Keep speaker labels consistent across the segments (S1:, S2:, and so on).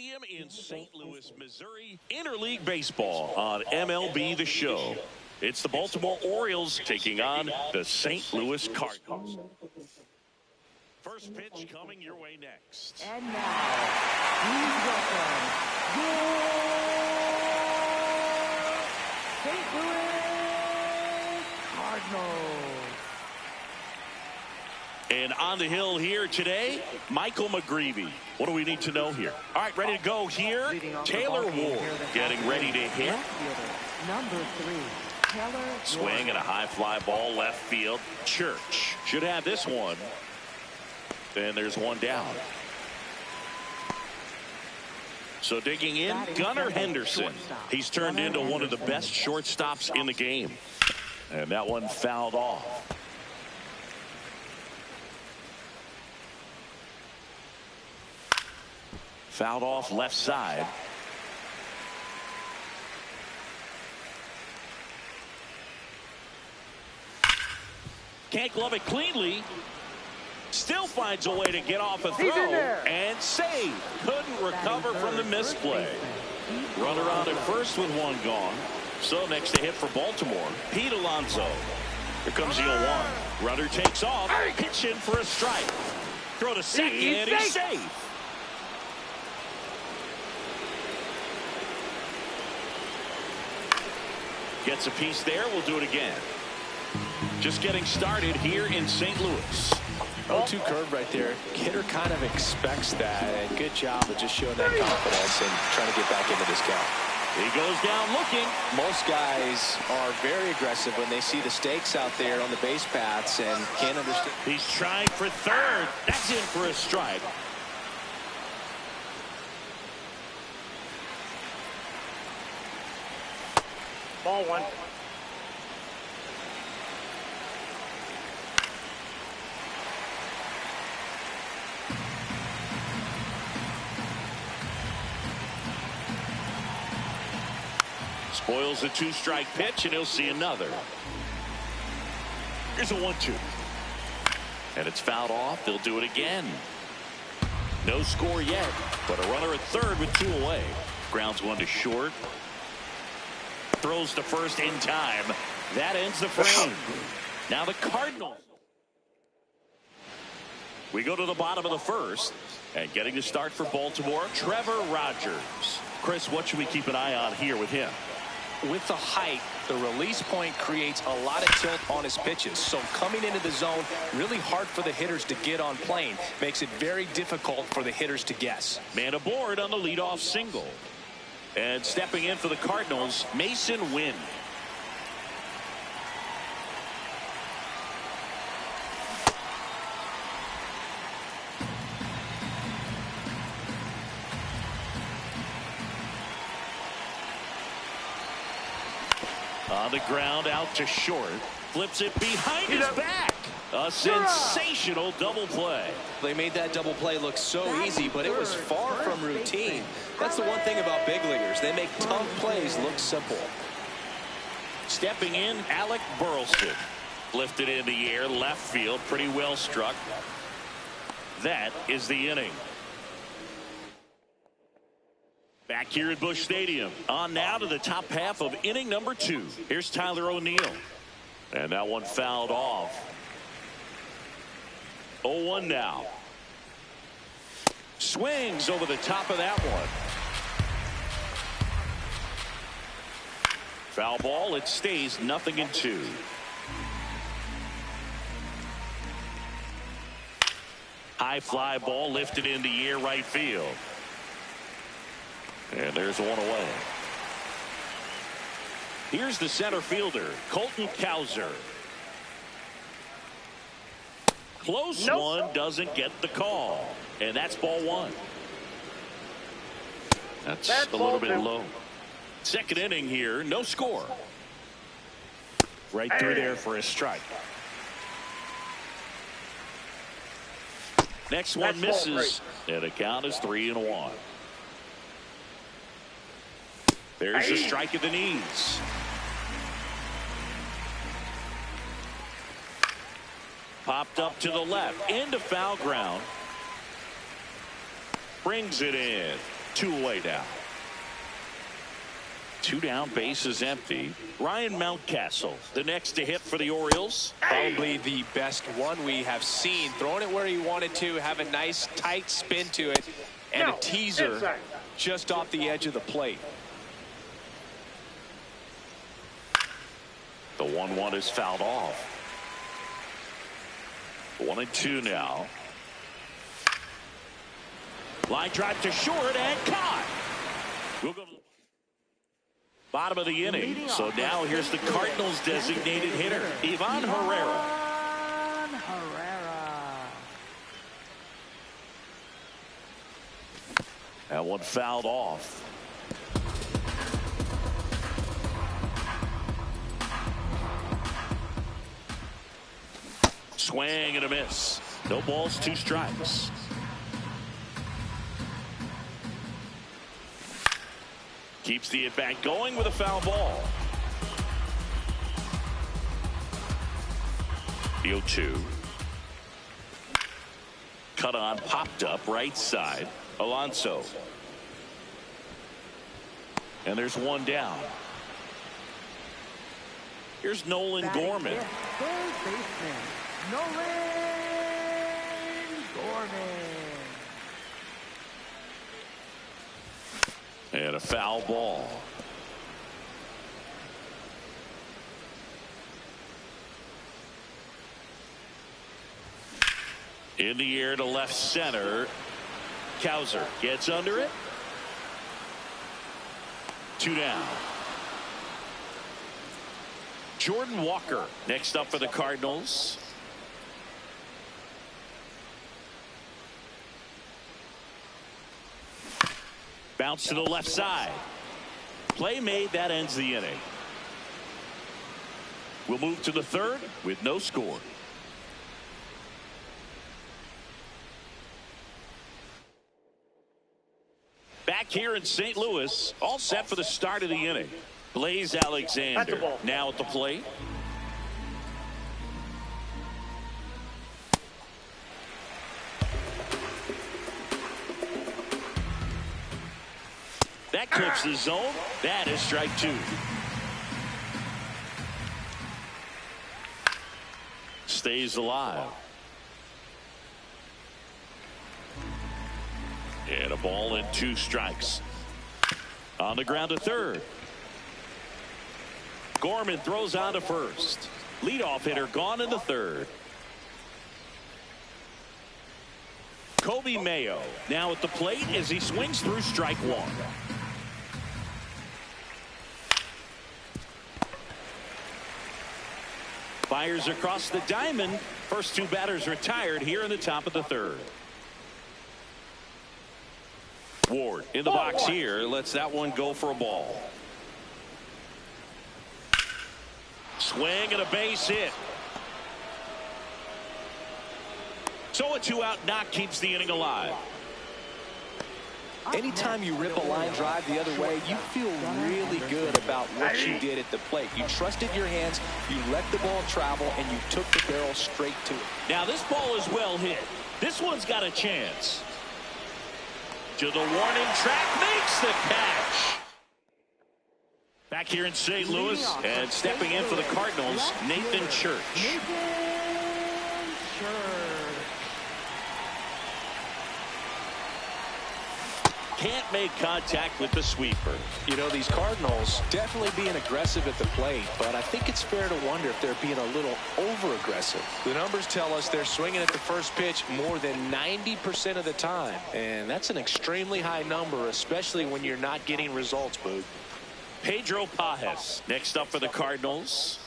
S1: Stadium in St. Louis, Missouri. Interleague baseball on MLB The Show. It's the Baltimore Orioles taking on the St. Louis Cardinals. First pitch coming your way next.
S2: And now, please welcome your St. Louis Cardinals.
S1: And on the hill here today, Michael McGreevy. What do we need to know here? All right, ready to go here. Taylor Ward getting ready to hit.
S2: Number 3, Taylor
S1: Swing and a high fly ball left field. Church should have this one. And there's one down. So digging in, Gunnar Henderson. He's turned into one of the best shortstops in the game. And that one fouled off. Fouled off left side. Can't glove it cleanly. Still finds a way to get off a throw and save. Couldn't recover from the misplay. Runner on at first with one gone. So next to hit for Baltimore, Pete Alonso. Here comes the 0-1. Runner takes off. Pitch in for a strike. Throw to second and he's safe. Gets a piece there. We'll do it again. Just getting started here in St. Louis.
S3: 0-2 curve right there. Hitter kind of expects that, and good job of just showing that confidence and trying to get back into this count.
S1: He goes down looking.
S3: Most guys are very aggressive when they see the stakes out there on the base paths and can't understand.
S1: He's trying for third. That's in for a strike.
S4: Ball one.
S1: Spoils the 2-strike pitch, and he'll see another. Here's a 1-2. And it's fouled off. They'll do it again. No score yet, but a runner at third with 2 away. Grounds one to short. Throws to first in time. That ends the frame. Now the Cardinals. We go to the bottom of the first. And getting the start for Baltimore, Trevor Rogers. Chris, what should we keep an eye on here with him?
S3: With the height, the release point creates a lot of tilt on his pitches. So coming into the zone, really hard for the hitters to get on plane. Makes it very difficult for the hitters to guess.
S1: Man aboard on the leadoff single. And stepping in for the Cardinals, Mason Wynn. On the ground, out to short. Flips it behind his back. A sensational double play.
S3: They made that double play look so easy, but it was far from routine. That's the one thing about big leaguers. They make tough plays look simple.
S1: Stepping in, Alec Burleson. Lifted in the air, left field, pretty well struck. That is the inning. Back here at Busch Stadium. On now to the top half of inning number 2. Here's Tyler O'Neill. And that one fouled off. 0-1 now. Swings over the top of that one. Foul ball. It stays 0-2. High fly ball lifted in the air right field. And there's one away. Here's the center fielder, Colton Cowser. Close one, doesn't get the call. And that's ball 1. That's a little bit low. Second inning here, no score. Right through there for a strike. Next one misses, and the count is 3-1. There's a strike at the knees. Popped up to the left, into foul ground. Brings it in. 2 away now. 2 down, bases empty. Ryan Mountcastle, the next to hit for the Orioles.
S3: Probably the best one we have seen. Throwing it where he wanted to, have a nice tight spin to it, and a teaser just off the edge of the plate.
S1: The 1-1 is fouled off. 1-2 now. Line drive to short and caught. We'll go to the bottom of the inning. So now here's the Cardinals designated hitter, Ivan Herrera. That one fouled off. Swing and a miss. No balls, 2 strikes. Keeps the at-bat going with a foul ball. The 0-2. Cut on, popped up, right side. Alonso. And there's 1 down. Here's Nolan Gorman.
S2: Third baseman, Nolan Gorman.
S1: And a foul ball. In the air to left center. Cowser gets under it. 2 down. Jordan Walker next up for the Cardinals. Bounce to the left side. Play made. That ends the inning. We'll move to the 3rd with no score. Back here in St. Louis, all set for the start of the inning. Blaze Alexander now at the plate. That clips the zone. That is strike 2. Stays alive. And a ball and 2 strikes. On the ground to 3rd. Gorman throws on to 1st. Leadoff hitter gone in the 3rd. Kobe Mayo now at the plate as he swings through strike 1. Fires across the diamond. First 2 batters retired here in the top of the 3rd. Ward in the box here. Lets that one go for a ball. Swing and a base hit. So a 2-out knock keeps the inning alive.
S3: Anytime you rip a line drive the other way, you feel really good about what you did at the plate. You trusted your hands, you let the ball travel, and you took the barrel straight to it.
S1: Now this ball is well hit. This one's got a chance. To the warning track, makes the catch. Back here in St. Louis, and stepping in for the Cardinals, Nathan Church. Can't make contact with the sweeper.
S3: You know, these Cardinals definitely being aggressive at the plate, but I think it's fair to wonder if they're being a little over-aggressive. The numbers tell us they're swinging at the first pitch more than 90% of the time, and that's an extremely high number, especially when you're not getting results, Boog.
S1: Pedro Pajes next up for the Cardinals.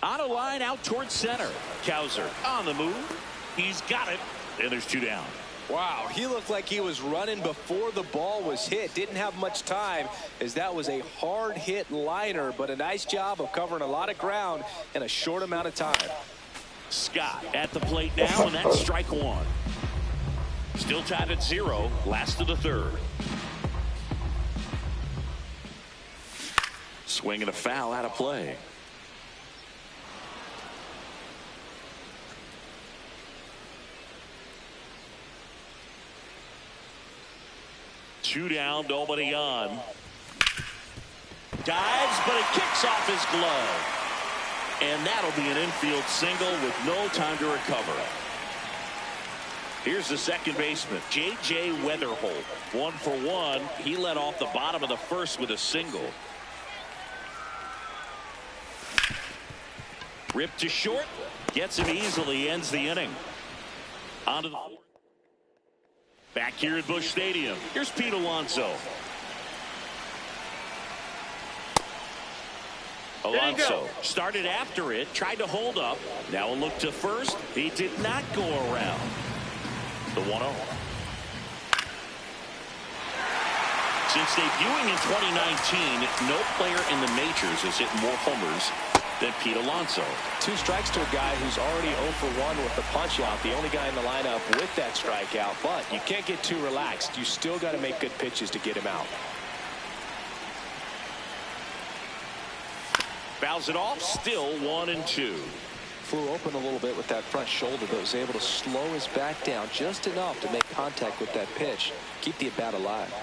S1: On a line out towards center. Cowser on the move. He's got it. And there's 2 down.
S3: Wow, he looked like he was running before the ball was hit. Didn't have much time, as that was a hard hit liner, but a nice job of covering a lot of ground in a short amount of time.
S1: Scott at the plate now, and that's strike 1. Still tied at 0, last of the 3rd. Swing and a foul out of play. 2 down, nobody on. Dives, but it kicks off his glove. And that'll be an infield single with no time to recover. Here's the second baseman, J.J. Weatherholt. 1 for 1. He led off the bottom of the first with a single. Ripped to short. Gets him easily. Ends the inning. On to the fourth. Back here at Busch Stadium. Here's Pete Alonso. Alonso started after it. Tried to hold up. Now a look to first. He did not go around. The 1-0. Since debuting in 2019, no player in the majors has hit more homers than Pete Alonso.
S3: 2 strikes to a guy who's already 0 for 1 with the punch out. The only guy in the lineup with that strikeout. But you can't get too relaxed. You still got to make good pitches to get him out.
S1: Fouls it off. Still 1-2.
S3: Flew open a little bit with that front shoulder, but was able to slow his back down just enough to make contact with that pitch. Keep the at-bat alive.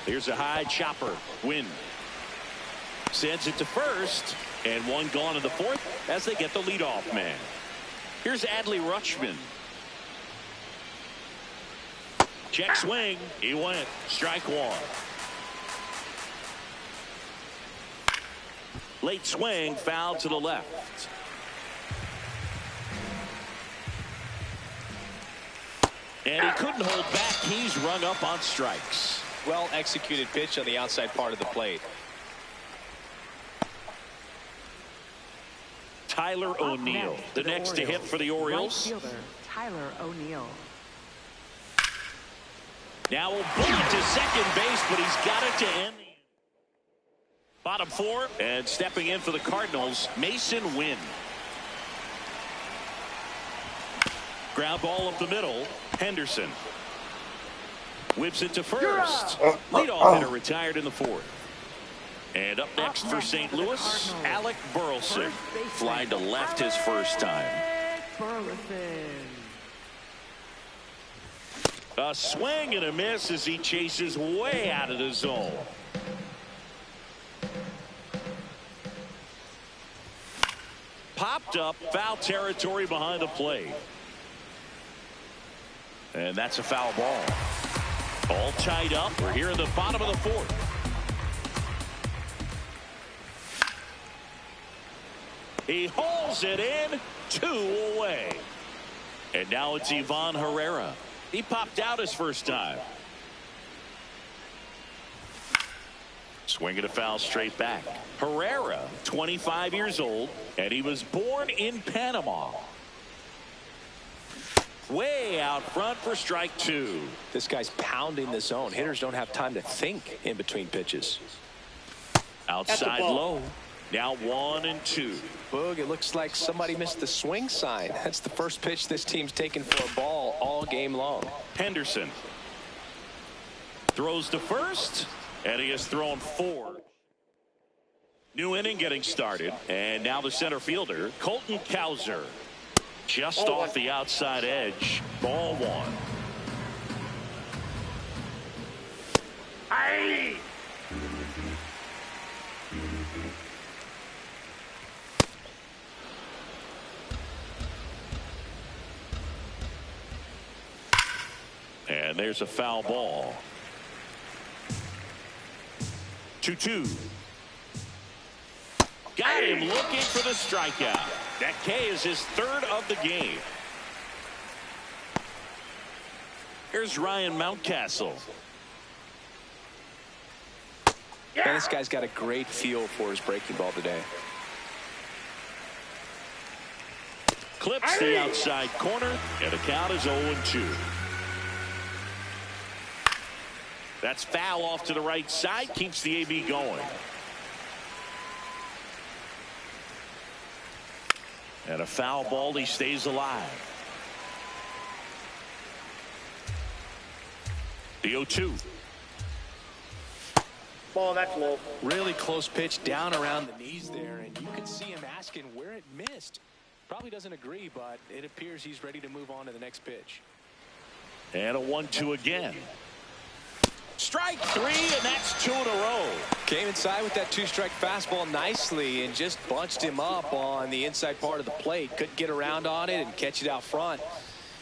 S1: Here's a high chopper. Win. Sends it to first. And 1 gone in the fourth as they get the leadoff man. Here's Adley Rutschman. Check swing. He went. Strike 1. Late swing, foul to the left. And he couldn't hold back. He's rung up on strikes.
S3: Well executed pitch on the outside part of the plate.
S1: Tyler O'Neill, the next to hit for the Orioles.
S2: Right fielder, Tyler O'Neill.
S1: Now a bullet to second base, but he's got it to end. Bottom 4, and stepping in for the Cardinals, Mason Wynn. Ground ball up the middle, Henderson. Whips it to first. Leadoff hitter retired in the 4th. And up next for St. Louis, Alec Burleson. Flying to left his first time. A swing and a miss as he chases way out of the zone. Popped up, foul territory behind the plate. And that's a foul ball. All tied up. We're here in the bottom of the 4th. He hauls it in, 2 away. And now it's Ivan Herrera. He popped out his first time. Swinging a foul straight back. Herrera, 25 years old, and he was born in Panama. Way out front for strike 2.
S3: This guy's pounding the zone. Hitters don't have time to think in between pitches.
S1: Outside low. Now 1-2.
S3: Boog, it looks like somebody missed the swing sign. That's the first pitch this team's taken for a ball all game long.
S1: Henderson throws to first, and he has thrown 4. New inning getting started, and now the center fielder, Colton Cowser. Just off the outside edge. Ball 1.
S2: Aye.
S1: And there's a foul ball. 2-2. Got him looking for the strikeout. That K is his 3rd of the game. Here's Ryan Mountcastle.
S3: And this guy's got a great feel for his breaking ball today.
S1: Clips the outside corner, and the count is 0-2. That's foul off to the right side, keeps the AB going. And a foul ball, he stays alive. The 0-2.
S4: Ball, that's low.
S3: Really close pitch down around the knees there, and you could see him asking where it missed. Probably doesn't agree, but it appears he's ready to move on to the next pitch.
S1: And a 1-2 again. Strike three, and that's 2 in a row.
S3: Came inside with that 2-strike fastball nicely and just bunched him up on the inside part of the plate. Couldn't get around on it and catch it out front.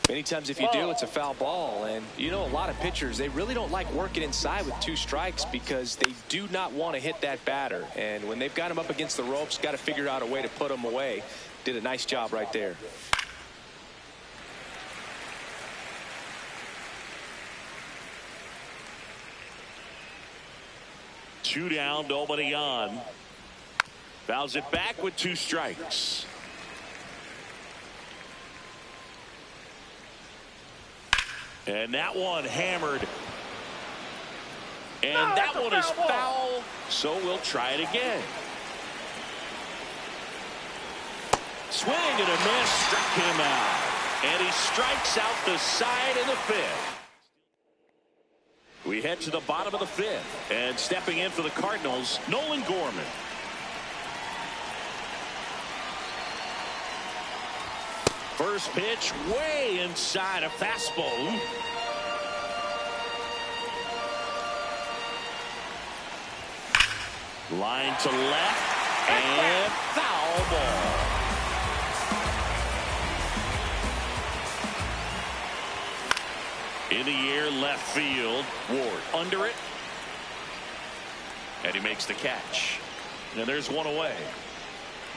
S3: Many times if you do, it's a foul ball. And you know, a lot of pitchers, they really don't like working inside with 2 strikes because they do not want to hit that batter. And when they've got him up against the ropes, got to figure out a way to put him away. Did a nice job right there.
S1: Two down, nobody on. Fouls it back with 2 strikes. And that one hammered. And that one is foul, so we'll try it again. Swing and a miss, struck him out. And he strikes out the side in the 5th. We head to the bottom of the 5th. And stepping in for the Cardinals, Nolan Gorman. First pitch way inside, a fastball. Line to left and foul ball. In the air, left field. Ward under it. And he makes the catch. And there's one away.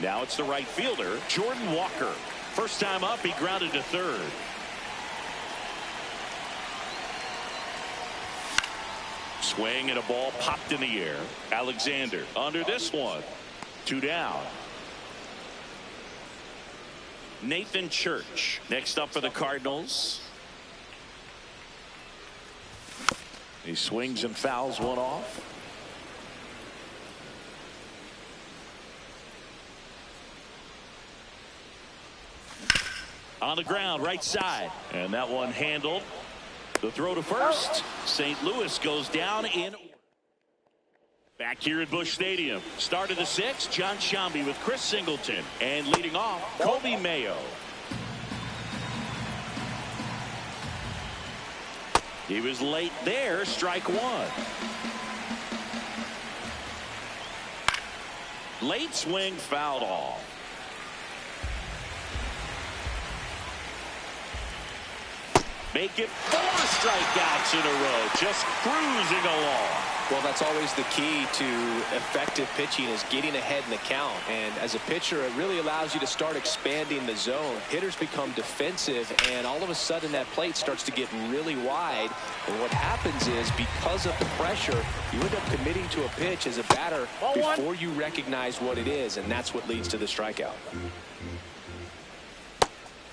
S1: Now it's the right fielder, Jordan Walker. First time up, he grounded to third. Swing and a ball popped in the air. Alexander under this one. 2 down. Nathan Church next up for the Cardinals. He swings and fouls one off. On the ground, right side. And that one handled. The throw to first. St. Louis goes down in. Back here at Busch Stadium. Start of the 6th. John Sciambi with Chris Singleton. And leading off, Kobe Mayo. He was late there. Strike 1. Late swing, fouled off. Make it 4 strikeouts in a row. Just cruising along.
S3: Well, that's always the key to effective pitching, is getting ahead in the count. And as a pitcher, it really allows you to start expanding the zone. Hitters become defensive, and all of a sudden that plate starts to get really wide. And what happens is, because of the pressure, you end up committing to a pitch as a batter before you recognize what it is, and that's what leads to the strikeout.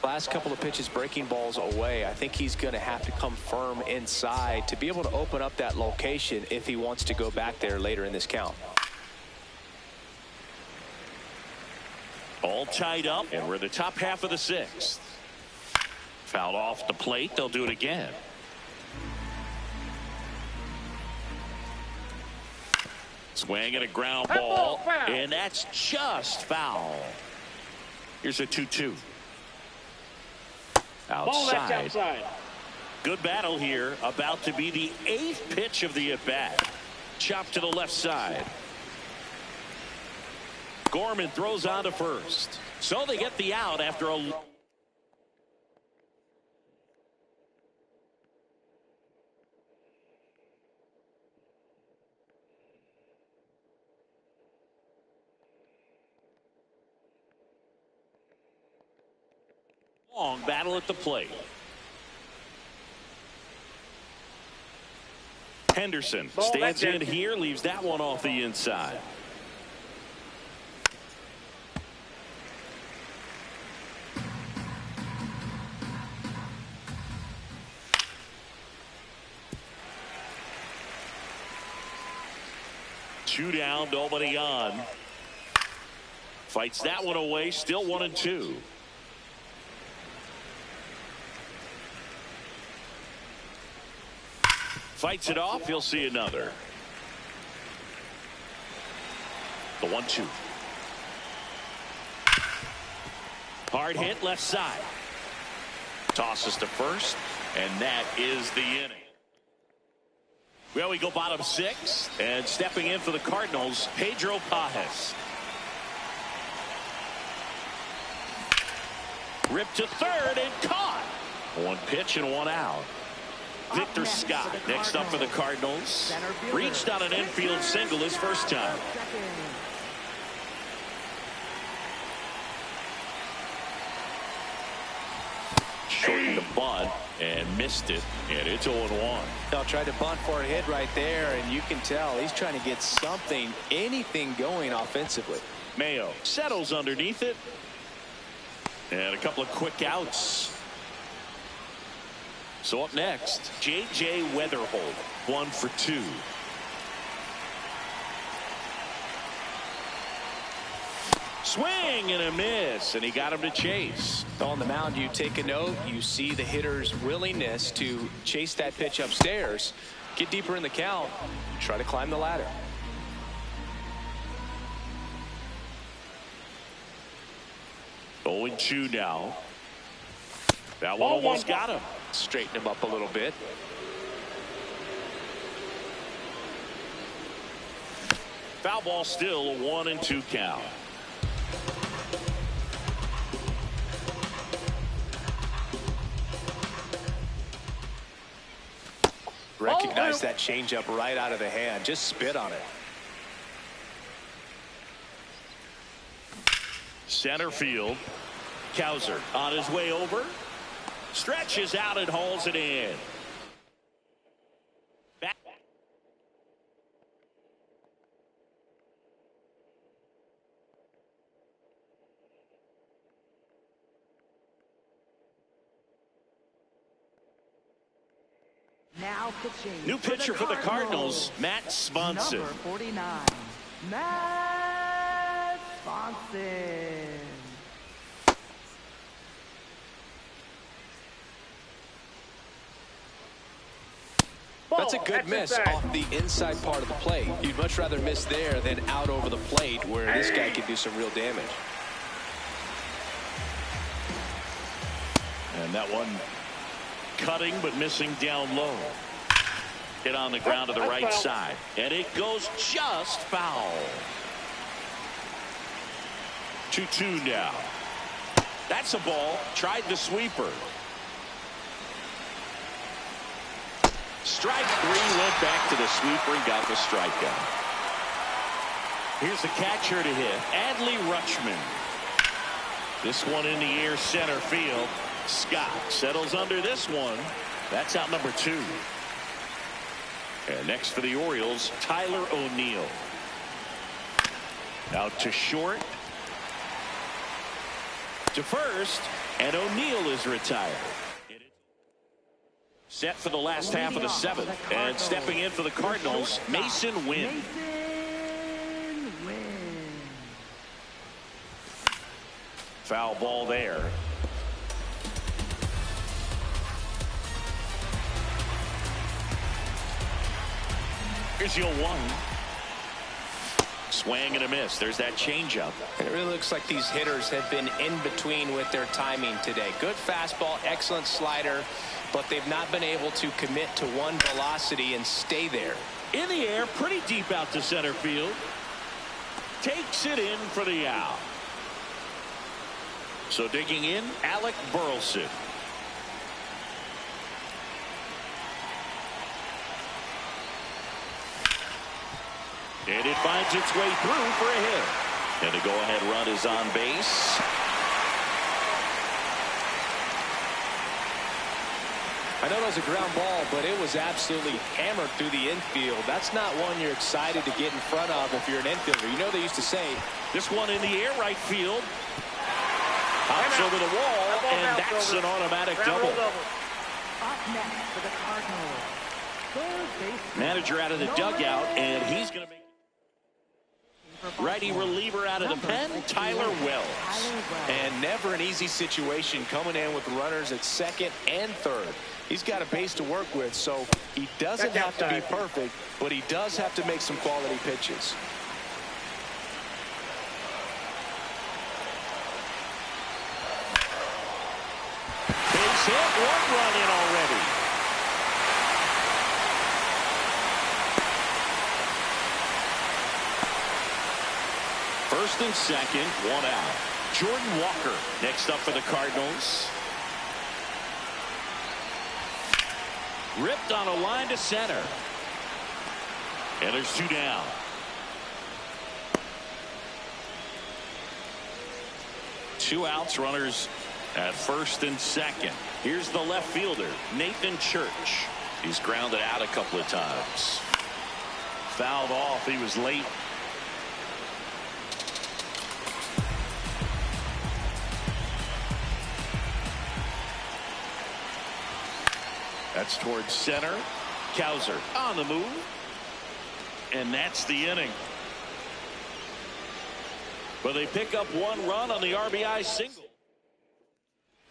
S3: Last couple of pitches breaking balls away. I think he's going to have to come firm inside to be able to open up that location if he wants to go back there later in this count.
S1: All tied up, and we're in the top half of the 6th. Fouled off the plate. They'll do it again. Swing and a ground ball, and that's just foul. Here's a 2-2. Outside. Good battle here. About to be the 8th pitch of the at-bat. Chopped to the left side. Gorman throws on to first. So they get the out after a long battle at the plate. Henderson stands in here, leaves that one off the inside. Two down, nobody on. Fights that one away, still 1-2. Fights it off, he'll see another. The 1-2. Hard hit left side. Tosses to first, and that is the inning. Well, we go bottom 6, and stepping in for the Cardinals, Pedro Pajes. Ripped to third and caught. One pitch and one out. Victor Scott next up for the Cardinals. Reached on an infield single his first time. Shortened the bunt and missed it, and it's 0-1.
S3: Now tried to bunt for a hit right there, and you can tell he's trying to get something, anything going offensively.
S1: Mayo settles underneath it, and a couple of quick outs. So up next, J.J. Weatherholt, 1 for 2. Swing and a miss, and he got him to chase.
S3: On the mound, you take a note. You see the hitter's willingness to chase that pitch upstairs, get deeper in the count, try to climb the ladder.
S1: Oh, 0-2 now. That one almost got him.
S3: Straighten him up a little bit.
S1: Foul ball, still a 1-2 count.
S3: Recognize that changeup right out of the hand. Just spit on it.
S1: Center field. Cowser on his way over. Stretches out and hauls it in. Back.
S2: Now pitching.
S1: New pitcher for the Cardinals, Matt Swanson.
S2: Number 49, Matt Swanson.
S3: That's a good miss off the inside part of the plate. You'd much rather miss there than out over the plate, where this guy could do some real damage.
S1: And that one cutting but missing down low. Hit on the ground to the right side, and it goes just foul. 2-2 now. That's a ball. Tried the sweeper. Strike 3, went back to the sweeper and got the strikeout. Here's the catcher to hit, Adley Rutschman. This one in the air, center field. Scott settles under this one. That's out number 2. And next for the Orioles, Tyler O'Neill. Out to short. To first, and O'Neill is retired. Set for the last half of the 7th, and stepping in for the Cardinals, Mason Wynn. Foul ball there. Here's your 1. Swing and a miss. There's that changeup.
S3: It really looks like these hitters have been in between with their timing today. Good fastball, excellent slider, but they've not been able to commit to one velocity and stay there.
S1: In the air, pretty deep out to center field. Takes it in for the out. So digging in, Alec Burleson. And it finds its way through for a hit. And the go-ahead run is on base.
S3: I know it was a ground ball, but it was absolutely hammered through the infield. That's not one you're excited to get in front of if you're an infielder. You know they used to say,
S1: this one in the air, right field. Hops over the wall, and that's an automatic double.
S2: Up next for the Cardinals, third baseman.
S1: Manager out of the dugout, and he's going to make righty reliever out of the pen, Tyler Wells.
S3: And never an easy situation coming in with runners at second and third. He's got a base to work with, so he doesn't have to be perfect, but he does have to make some quality pitches.
S1: hit. 1 run in already. First and second, 1 out. Jordan Walker next up for the Cardinals. Ripped on a line to center. And there's 2 down. Two outs, runners at first and second. Here's the left fielder, Nathan Church. He's grounded out a couple of times. Fouled off. He was late. That's towards center. Cowser on the move. And that's the inning. But they pick up 1 run on the RBI single.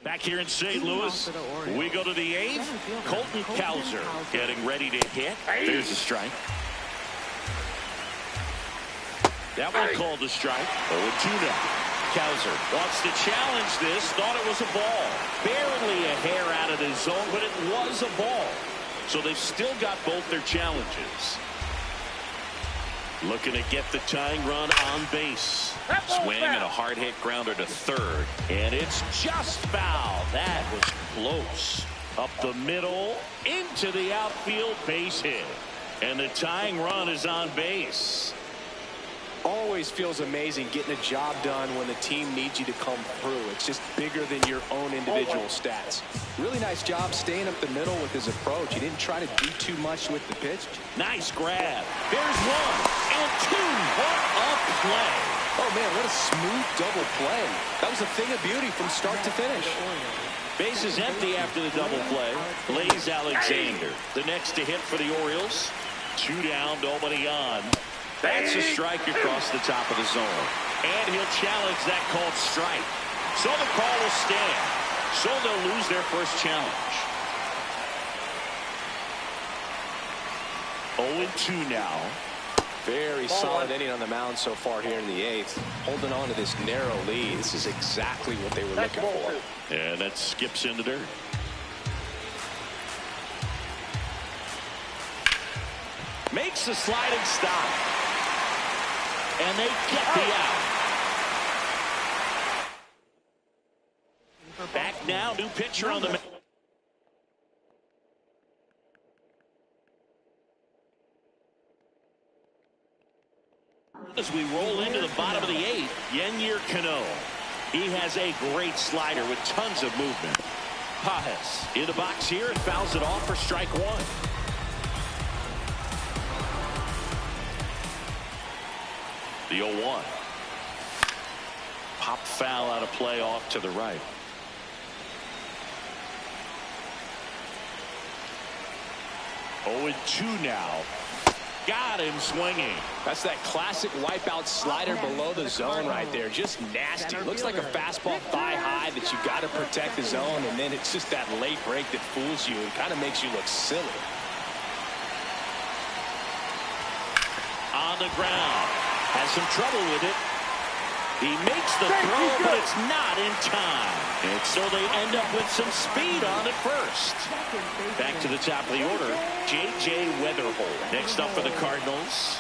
S1: Back here in St. Louis, we go to the 8th. Colton Cowser getting ready to hit. There's a strike. That one called a strike. 0-2 now. Cowser wants to challenge this. Thought it was a ball. Barely a hair out of the zone, but it was a ball. So they've still got both their challenges. Looking to get the tying run on base. Swing and a hard hit grounder to third. And it's just foul. That was close. Up the middle, into the outfield, base hit. And the tying run is on base.
S3: Always feels amazing getting a job done when the team needs you to come through. It's just bigger than your own individual stats. Really nice job staying up the middle with his approach. He didn't try to do too much with the pitch.
S1: Nice grab. There's 1 and 2. What a play.
S3: Oh, man, what a smooth double play. That was a thing of beauty from start to finish.
S1: Base is empty after the double play. Blaze Alexander, the next to hit for the Orioles. 2 down, nobody on. That's a strike across the top of the zone. And he'll challenge that called strike. So the call will stand. So they'll lose their first challenge. 0-2 now.
S3: Very solid inning on the mound so far here in the 8th. Holding on to this narrow lead. This is exactly what they were looking for.
S1: And that skips in the dirt. Makes the sliding stop. And they get the out. Back now, new pitcher on the mound. As we roll into the bottom of the 8th, Yennier Cano. He has a great slider with tons of movement. Pajes in the box here and fouls it off for strike 1. The 0-1. Pop foul out of play off to the right. Oh, and 2 now. Got him swinging.
S3: That's that classic wipeout slider below the zone right there. Just nasty. Looks like a fastball thigh high that you got to protect the zone, and then it's just that late break that fools you and kind of makes you look silly.
S1: On the ground. Has some trouble with it. He makes the throw, but it's not in time. And so they end up with some speed on at first. Back to the top of the order, J.J. Weatherholt. Next up for the Cardinals.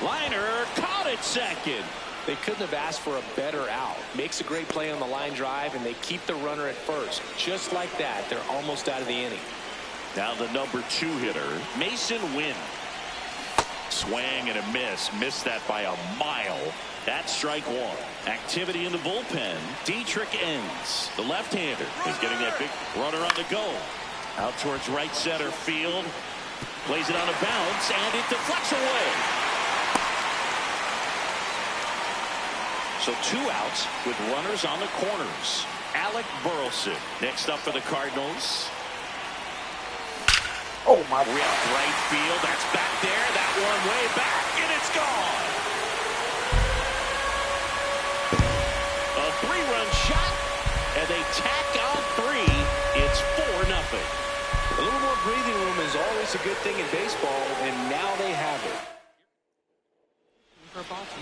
S1: Liner caught at second.
S3: They couldn't have asked for a better out. Makes a great play on the line drive, and they keep the runner at first. Just like that, they're almost out of the inning.
S1: Now the number 2 hitter, Mason Wynn. Swing and a miss. Missed that by a mile. That's strike 1. Activity in the bullpen. Dietrich ends. The left-hander is getting that big runner on the go. Out towards right center field. Plays it on a bounce, and it deflects away. So 2 outs with runners on the corners. Alec Burleson next up for the Cardinals.
S4: Oh, my God.
S1: Ripped right field. That's back there. That one way back, and it's gone. A 3-run shot, and they tack on 3. It's 4-0.
S3: A little more breathing room is always a good thing in baseball, and now they have it.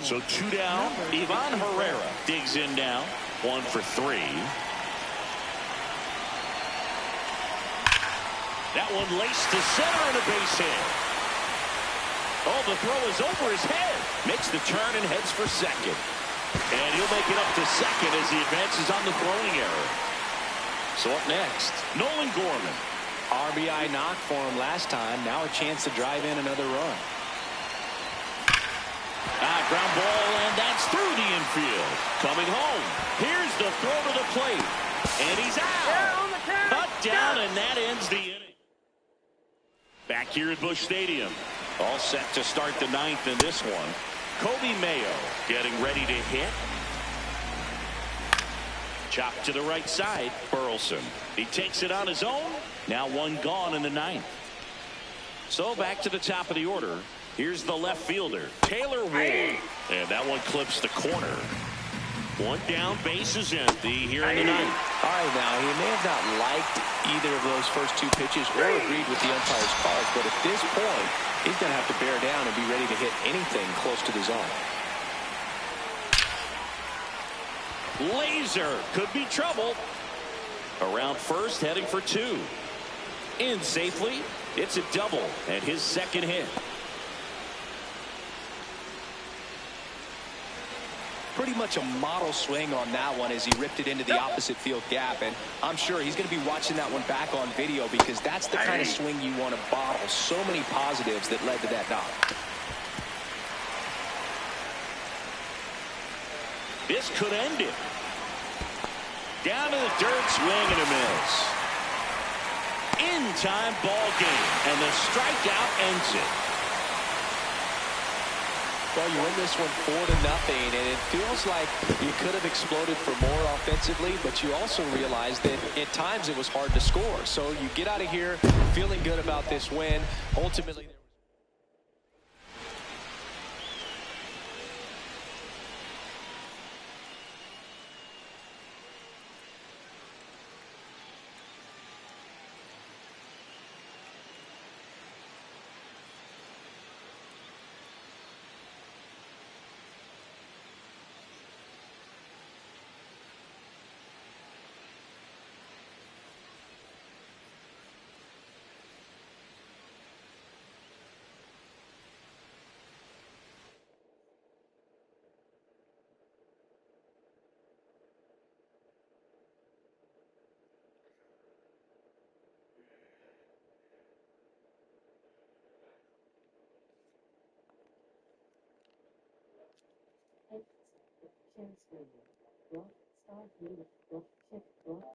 S1: So 2 down. Ivan Herrera digs in now. 1 for 3. That one laced to center and a base hit. Oh, the throw is over his head. Makes the turn and heads for second. And he'll make it up to second as he advances on the throwing error. So up next, Nolan Gorman.
S3: RBI knock for him last time. Now a chance to drive in another run.
S1: Ground ball, and that's through the infield. Coming home. Here's the throw to the plate. And he's out. Cut down, and that ends the inning. Back here at Busch Stadium. All set to start the ninth in this one. Kobe Mayo getting ready to hit. Chop to the right side. Burleson. He takes it on his own. Now one gone in the ninth. So back to the top of the order. Here's the left fielder, Taylor Ward. And that one clips the corner. One down, base is empty here in the ninth.
S3: All right, now, he may have not liked either of those first two pitches or agreed with the umpire's calls, but at this point, he's going to have to bear down and be ready to hit anything close to the zone.
S1: Laser could be trouble. Around first, heading for two. In safely. It's a double and his second hit.
S3: Pretty much a model swing on that one as he ripped it into the opposite field gap, and I'm sure he's going to be watching that one back on video because that's the kind of swing you want to bottle. So many positives that led to that knock.
S1: This could end it. Down to the dirt, swing and a miss. In-time ball game, and the strikeout ends it.
S3: Well, you win this one 4-0, and it feels like you could have exploded for more offensively, but you also realize that at times it was hard to score. So you get out of here feeling good about this win. Ultimately,
S2: Star